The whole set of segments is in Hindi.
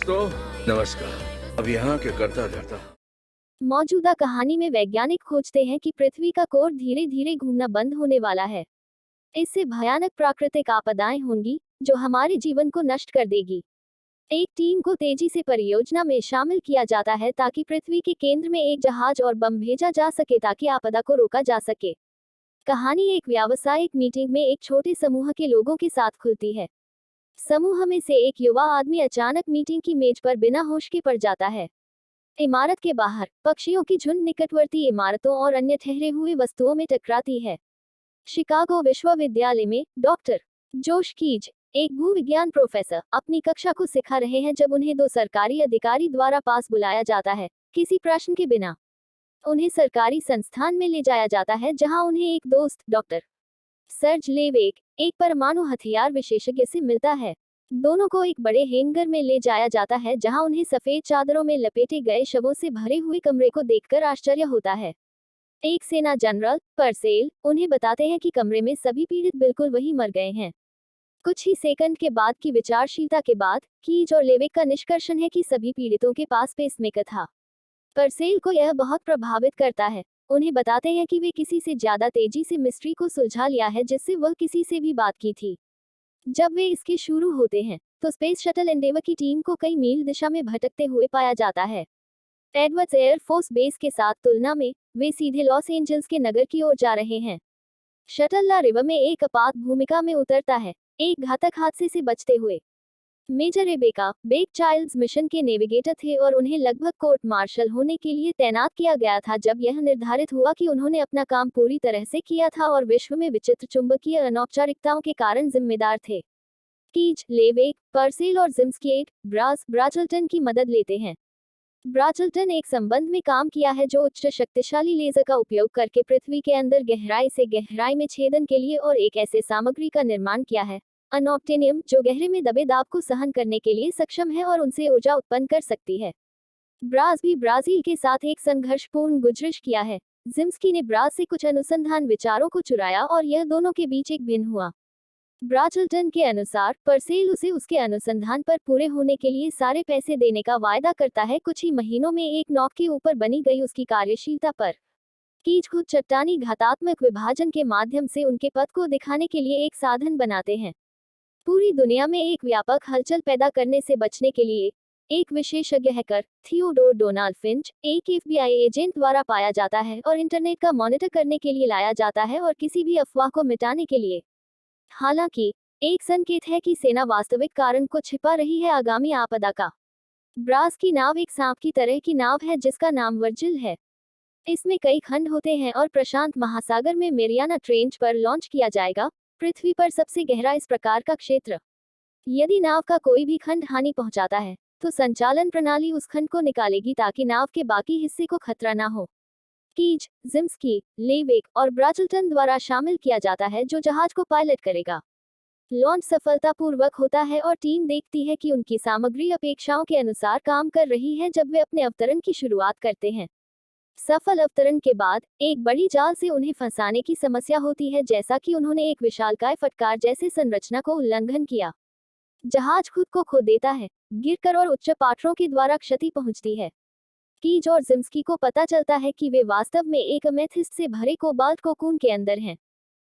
दोस्तों नमस्कार। अब यहाँ के करता धरता। मौजूदा कहानी में वैज्ञानिक खोजते हैं कि पृथ्वी का कोर धीरे धीरे घूमना बंद होने वाला है। इससे भयानक प्राकृतिक आपदाएं होंगी जो हमारे जीवन को नष्ट कर देगी। एक टीम को तेजी से परियोजना में शामिल किया जाता है ताकि पृथ्वी के केंद्र में एक जहाज और बम भेजा जा सके ताकि आपदा को रोका जा सके। कहानी एक व्यावसायिक मीटिंग में एक छोटे समूह के लोगों के साथ खुलती है। समूह में से एक युवा आदमी अचानक मीटिंग की मेज पर बिना होश के पड़ जाता है। इमारत के बाहर पक्षियों की झुंड निकटवर्ती इमारतों और अन्य ठहरे हुए वस्तुओं में टकराती है। शिकागो विश्वविद्यालय में डॉक्टर जोश कीज, एक भूविज्ञान प्रोफेसर, अपनी कक्षा को सिखा रहे हैं जब उन्हें दो सरकारी अधिकारी द्वारा पास बुलाया जाता है, किसी प्रश्न के बिना। उन्हें सरकारी संस्थान में ले जाया जाता है जहां उन्हें एक दोस्त डॉक्टर सर्ज लेवेक, एक परमाणु हथियार विशेषज्ञ से मिलता है। दोनों को एक बड़े हैंगर में ले जाया जाता है जहां उन्हें सफेद चादरों में लपेटे गए शवों से भरे हुए कमरे को देखकर आश्चर्य होता है। एक सेना जनरल परसेल उन्हें बताते हैं कि कमरे में सभी पीड़ित बिल्कुल वही मर गए हैं। कुछ ही सेकंड के बाद की विचारशीलता के बाद कीज और लेवेक का निष्कर्षण है कि सभी पीड़ितों के पास पेसमेकर था। परसेल को यह बहुत प्रभावित करता है। उन्हें बताते हैं कि वे किसी से ज्यादा तेजी से मिस्ट्री को सुलझा लिया है जिससे वह किसी से भी बात की थी। जब वे इसके शुरू होते हैं तो स्पेस शटल एंडेवर की टीम को कई मील दिशा में भटकते हुए पाया जाता है। एडवर्ड्स एयर फोर्स बेस के साथ तुलना में वे सीधे लॉस एंजल्स के नगर की ओर जा रहे हैं। शटल ला रिवर में एक आपात भूमिका में उतरता है, एक घातक हादसे से बचते हुए। Major Rebecca Beck Childs mission के नेविगेटर थे और उन्हें लगभग कोर्ट मार्शल होने के लिए तैनात किया गया था जब यह निर्धारित हुआ कि उन्होंने अपना काम पूरी तरह से किया था और विश्व में विचित्र चुंबकीय अनौपचारिकताओं के कारण जिम्मेदार थे। कीज, लेवेक, परसेल और जिम्स्कीएट ब्राजल्टन की मदद लेते हैं। ब्राजल्टन एक संबंध में काम किया है जो उच्च शक्तिशाली लेजर का उपयोग करके पृथ्वी के अंदर गहराई से गहराई में छेदन के लिए और एक ऐसे सामग्री का निर्माण किया है, अनऑप्टेनियम, जो गहरे में दबे दाब को सहन करने के लिए सक्षम है और उनसे ऊर्जा उत्पन्न कर सकती है। ब्राज भी ब्राजील के साथ एक संघर्षपूर्ण गुजरिश किया है। जिम्स्की ने ब्राज से कुछ अनुसंधान विचारों को चुराया और यह दोनों के बीच एक भिन्न हुआ। ब्राजल्टन के अनुसार परसेल उसे उसके अनुसंधान पर पूरे होने के लिए सारे पैसे देने का वायदा करता है, कुछ ही महीनों में एक नौक के ऊपर बनी गई उसकी कार्यशीलता पर। कीज खुद चट्टानी घातात्मक विभाजन के माध्यम से उनके पद को दिखाने के लिए एक साधन बनाते हैं। पूरी दुनिया में एक व्यापक हलचल पैदा करने से बचने के लिए एक विशेषज्ञ हैकर थियोडोर डोनाल्ड फिंच एक एफबीआई एजेंट द्वारा पाया जाता है और इंटरनेट का मॉनिटर करने के लिए लाया जाता है और किसी भी अफवाह को मिटाने के लिए। हालांकि एक संकेत है कि सेना वास्तविक कारण को छिपा रही है, आगामी आपदा का। ब्रास की नाव एक सांप की तरह की नाव है जिसका नाम वर्जिल है। इसमें कई खंड होते हैं और प्रशांत महासागर में मेरियाना ट्रेंच पर लॉन्च किया जाएगा, पृथ्वी पर सबसे गहरा इस प्रकार का क्षेत्र। यदि नाव का कोई भी खंड हानि पहुंचाता है तो संचालन प्रणाली उस खंड को निकालेगी ताकि नाव के बाकी हिस्से को खतरा न हो। कीज, जिम्स्की, लेवेक और ब्राजल्टन द्वारा शामिल किया जाता है जो जहाज को पायलट करेगा। लॉन्च सफलतापूर्वक होता है और टीम देखती है कि उनकी सामग्री अपेक्षाओं के अनुसार काम कर रही है जब वे अपने अवतरण की शुरुआत करते हैं। सफल अवतरण के बाद एक बड़ी जाल से उन्हें फंसाने की समस्या होती है, जैसा कि उन्होंने एक विशालकाय फटकार जैसे संरचना को उल्लंघन किया। जहाज खुद को खो देता है, गिरकर और उच्च पाठरों के द्वारा क्षति पहुंचती है। कीज और जिम्स्की को पता चलता है कि वे वास्तव में एक अमेथिस्ट से भरे कोबाल्ट कोकून के अंदर हैं।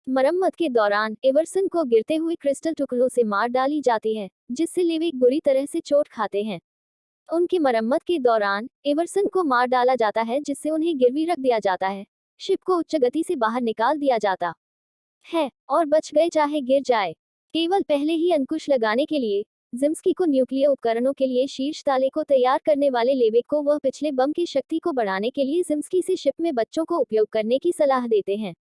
मरम्मत के दौरान एवर्सन को गिरते हुए क्रिस्टल टुकड़ों से मार डाली जाती है, जिससे लेवेक बुरी तरह से चोट खाते हैं। उनकी मरम्मत के दौरान एवर्सन को मार डाला जाता है जिससे उन्हें गिरवी रख दिया जाता है। शिप को उच्च गति से बाहर निकाल दिया जाता है और बच गए चाहे गिर जाए। केवल पहले ही अंकुश लगाने के लिए जिम्स्की को न्यूक्लियर उपकरणों के लिए शीर्ष ताले को तैयार करने वाले लेवेक को वह पिछले बम की शक्ति को बढ़ाने के लिए जिम्स्की से शिप में बच्चों को उपयोग करने की सलाह देते हैं।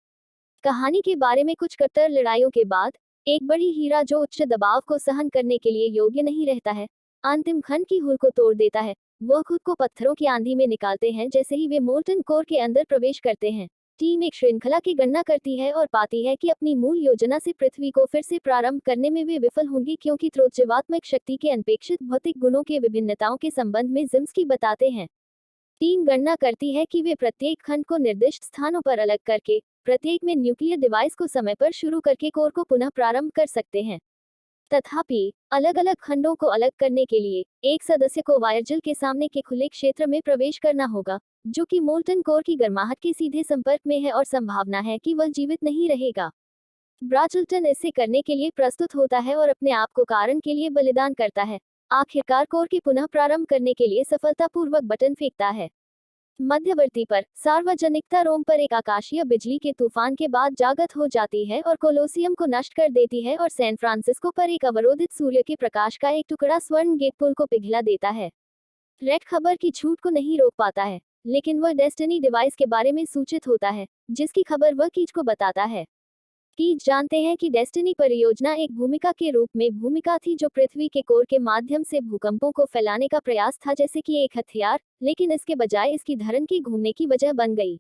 कहानी के बारे में कुछ कट्टर लड़ाइयों के बाद एक बड़ी हीरा जो उच्च दबाव को सहन करने के लिए योग्य नहीं रहता है, अंतिम खंड की हुल को तोड़ देता है। वह खुद को पत्थरों की आंधी में निकालते हैं जैसे ही वे मोल्टन कोर के अंदर प्रवेश करते हैं। टीम एक श्रृंखला की गणना करती है और पाती है कि अपनी मूल योजना से पृथ्वी को फिर से प्रारंभ करने में वे विफल होंगी क्योंकि त्रोज्यवात्मक शक्ति के अनपेक्षित भौतिक गुणों के विभिन्नताओं के संबंध में जिम्स्की बताते हैं। टीम गणना करती है कि वे प्रत्येक खंड को निर्दिष्ट स्थानों पर अलग करके प्रत्येक में न्यूक्लियर डिवाइस को समय पर शुरू करके कोर को पुनः प्रारंभ कर सकते हैं। तथापि अलग अलग खंडों को अलग करने के लिए एक सदस्य को वायरजल के सामने के खुले क्षेत्र में प्रवेश करना होगा, जो कि मोल्टन कोर की गर्माहट के सीधे संपर्क में है और संभावना है कि वह जीवित नहीं रहेगा। ब्राजल्टन इसे करने के लिए प्रस्तुत होता है और अपने आप को कारण के लिए बलिदान करता है। आखिरकार कोर के पुनः प्रारंभ करने के लिए सफलतापूर्वक बटन फेंकता है। मध्यवर्ती पर सार्वजनिकता रोम पर एक आकाशीय बिजली के तूफान के बाद जागृत हो जाती है और कोलोसियम को नष्ट कर देती है और सैन फ्रांसिस्को पर एक अवरोधित सूर्य के प्रकाश का एक टुकड़ा स्वर्ण गेट पुल को पिघला देता है। रेड खबर की छूट को नहीं रोक पाता है, लेकिन वह डेस्टिनी डिवाइस के बारे में सूचित होता है, जिसकी खबर वह कीज को बताता है। कीज जानते हैं कि डेस्टिनी परियोजना एक भूमिका के रूप में भूमिका थी जो पृथ्वी के कोर के माध्यम से भूकंपों को फैलाने का प्रयास था जैसे कि एक हथियार, लेकिन इसके बजाय इसकी धरन के घूमने की वजह बन गई।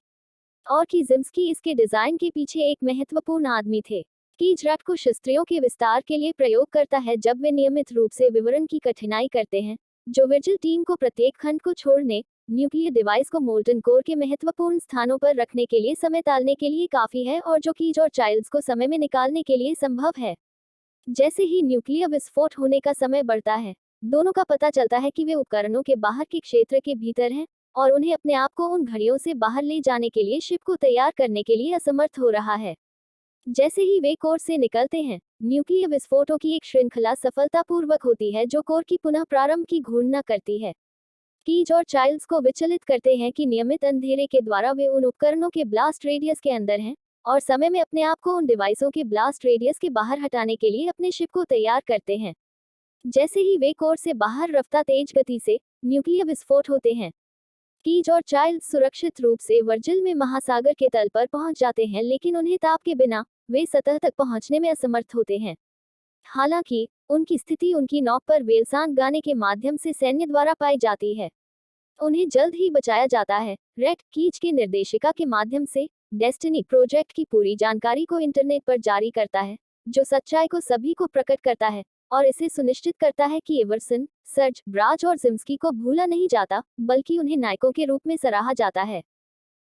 और कि जिम्स्की इसके डिजाइन के पीछे एक महत्वपूर्ण आदमी थे। कीज रट को शस्त्रियों के विस्तार के लिए प्रयोग करता है जब वे नियमित रूप से विवरण की कठिनाई करते हैं, जो विजिल टीम को प्रत्येक खंड को छोड़ने, न्यूक्लियर डिवाइस को मोल्टन कोर के महत्वपूर्ण स्थानों पर रखने के लिए समय टालने के लिए काफी है और जो कीज और चाइल्ड्स को समय में निकालने के लिए संभव है। जैसे ही न्यूक्लियर विस्फोट होने का समय बढ़ता है, दोनों का पता चलता है कि वे उपकरणों के बाहर के क्षेत्र के भीतर हैं और उन्हें अपने आप को उन घड़ियों से बाहर ले जाने के लिए शिप को तैयार करने के लिए असमर्थ हो रहा है। जैसे ही वे कोर से निकलते हैं, न्यूक्लियर विस्फोटों की एक श्रृंखला सफलतापूर्वक होती है जो कोर की पुनः प्रारंभ की घूर्णना करती है। कीज और चाइल्ड्स को विचलित करते हैं कि नियमित अंधेरे के द्वारा वे उन उपकरणों के ब्लास्ट रेडियस के अंदर हैं और समय में अपने आप को उन डिवाइसों के ब्लास्ट रेडियस के बाहर हटाने के लिए अपने शिप को तैयार करते हैं। जैसे ही वे कोर से बाहर रफ्ता तेज गति से न्यूक्लियर विस्फोट होते हैं, कीज और चाइल्ड्स सुरक्षित रूप से वर्जिल में महासागर के तल पर पहुंच जाते हैं, लेकिन उन्हें ताप के बिना वे सतह तक पहुंचने में असमर्थ होते हैं। हालांकि उनकी स्थिति उनकी नौक पर वेलसान गाने के माध्यम से सैन्य द्वारा पाई जाती है। उन्हें जल्द ही बचाया जाता है। रेड कीज के निर्देशिका के माध्यम से डेस्टिनी प्रोजेक्ट की पूरी जानकारी को इंटरनेट पर जारी करता है, जो सच्चाई को सभी को प्रकट करता है और इसे सुनिश्चित करता है कि एवर्सन, सर्ज, ब्राज और जिम्स्की को भूला नहीं जाता, बल्कि उन्हें नायकों के रूप में सराहा जाता है।